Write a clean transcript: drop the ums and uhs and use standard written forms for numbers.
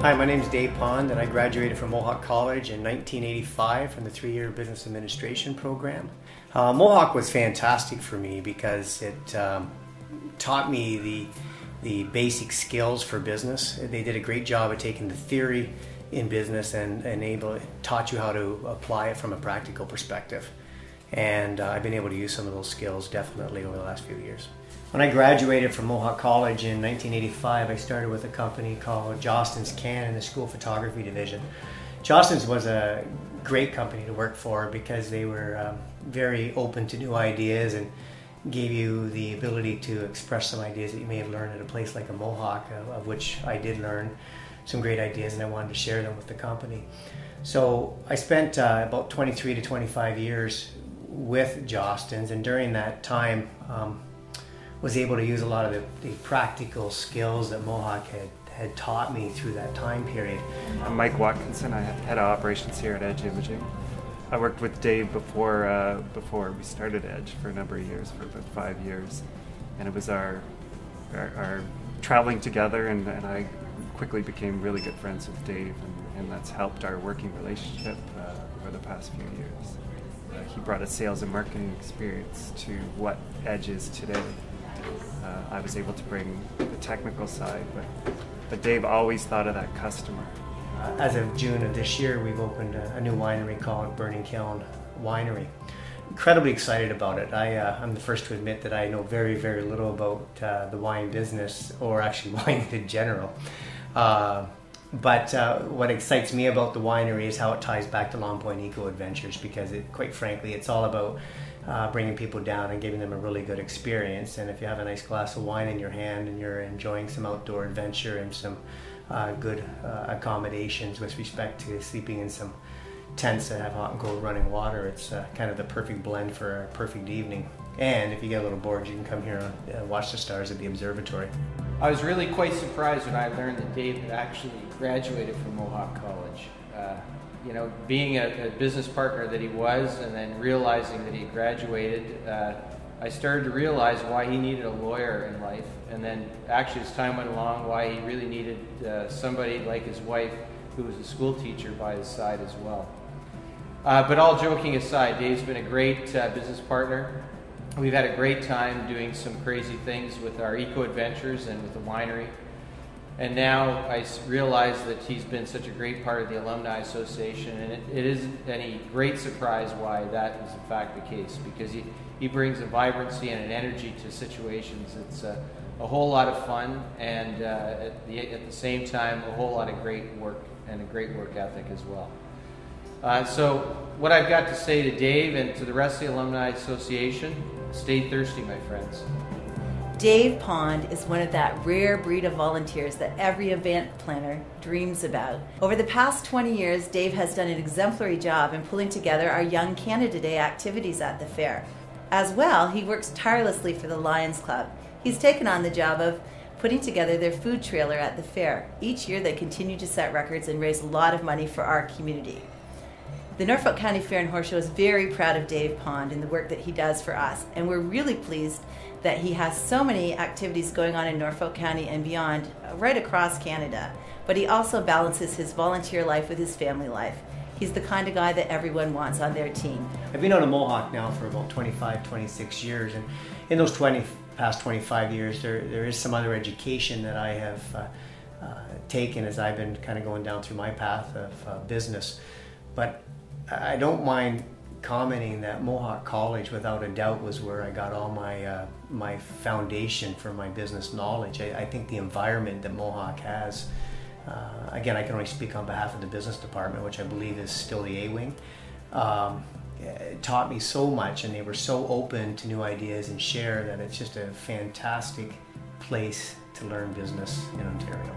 Hi, my name is Dave Pond and I graduated from Mohawk College in 1985 from the 3-year Business Administration program. Mohawk was fantastic for me because it taught me the basic skills for business. They did a great job of taking the theory in business and taught you how to apply it from a practical perspective. And I've been able to use some of those skills definitely over the last few years. When I graduated from Mohawk College in 1985, I started with a company called Jostens Can in the School Photography Division. Jostens was a great company to work for because they were very open to new ideas and gave you the ability to express some ideas that you may have learned at a place like a Mohawk, of which I did learn some great ideas and I wanted to share them with the company. So I spent about 23 to 25 years with Jostens, and during that time was able to use a lot of the practical skills that Mohawk had taught me through that time period. I'm Mike Watkinson. I head of operations here at Edge Imaging. I worked with Dave before we started Edge for a number of years, for about 5 years, and it was our traveling together, and I quickly became really good friends with Dave, and that's helped our working relationship over the past few years. He brought a sales and marketing experience to what Edge is today. I was able to bring the technical side, but Dave always thought of that customer. As of June of this year, we've opened a new winery called Burning Kiln Winery. Incredibly excited about it. I'm the first to admit that I know very, very little about the wine business, or actually wine in general. But what excites me about the winery is how it ties back to Long Point Eco Adventures, because quite frankly, it's all about bringing people down and giving them a really good experience. And if you have a nice glass of wine in your hand and you're enjoying some outdoor adventure and some good accommodations with respect to sleeping in some tents that have hot and cold running water, it's kind of the perfect blend for a perfect evening. And if you get a little bored, you can come here and watch the stars at the observatory. I was really quite surprised when I learned that Dave had actually graduated from Mohawk College. You know, being a business partner that he was, and then realizing that he graduated, I started to realize why he needed a lawyer in life, and then actually as time went along, why he really needed somebody like his wife who was a school teacher by his side as well. But all joking aside, Dave's been a great business partner. We've had a great time doing some crazy things with our eco adventures and with the winery. And now I realize that he's been such a great part of the Alumni Association, and it isn't any great surprise why that is in fact the case, because he brings a vibrancy and an energy to situations. It's a whole lot of fun, and at the same time a whole lot of great work and a great work ethic as well. So what I've got to say to Dave and to the rest of the Alumni Association: stay thirsty, my friends. Dave Pond is one of that rare breed of volunteers that every event planner dreams about. Over the past 20 years, Dave has done an exemplary job in pulling together our Young Canada Day activities at the fair. As well, he works tirelessly for the Lions Club. He's taken on the job of putting together their food trailer at the fair. Each year they continue to set records and raise a lot of money for our community. The Norfolk County Fair and Horse Show is very proud of Dave Pond and the work that he does for us, and we're really pleased that he has so many activities going on in Norfolk County and beyond, right across Canada. But he also balances his volunteer life with his family life. He's the kind of guy that everyone wants on their team. I've been on a Mohawk now for about 25, 26 years, and in those past 25 years, there is some other education that I have taken as I've been kind of going down through my path of business. But I don't mind commenting that Mohawk College, without a doubt, was where I got all my foundation for my business knowledge. I think the environment that Mohawk has, again, I can only speak on behalf of the business department, which I believe is still the A-wing, it taught me so much, and they were so open to new ideas and share, that it's just a fantastic place to learn business in Ontario.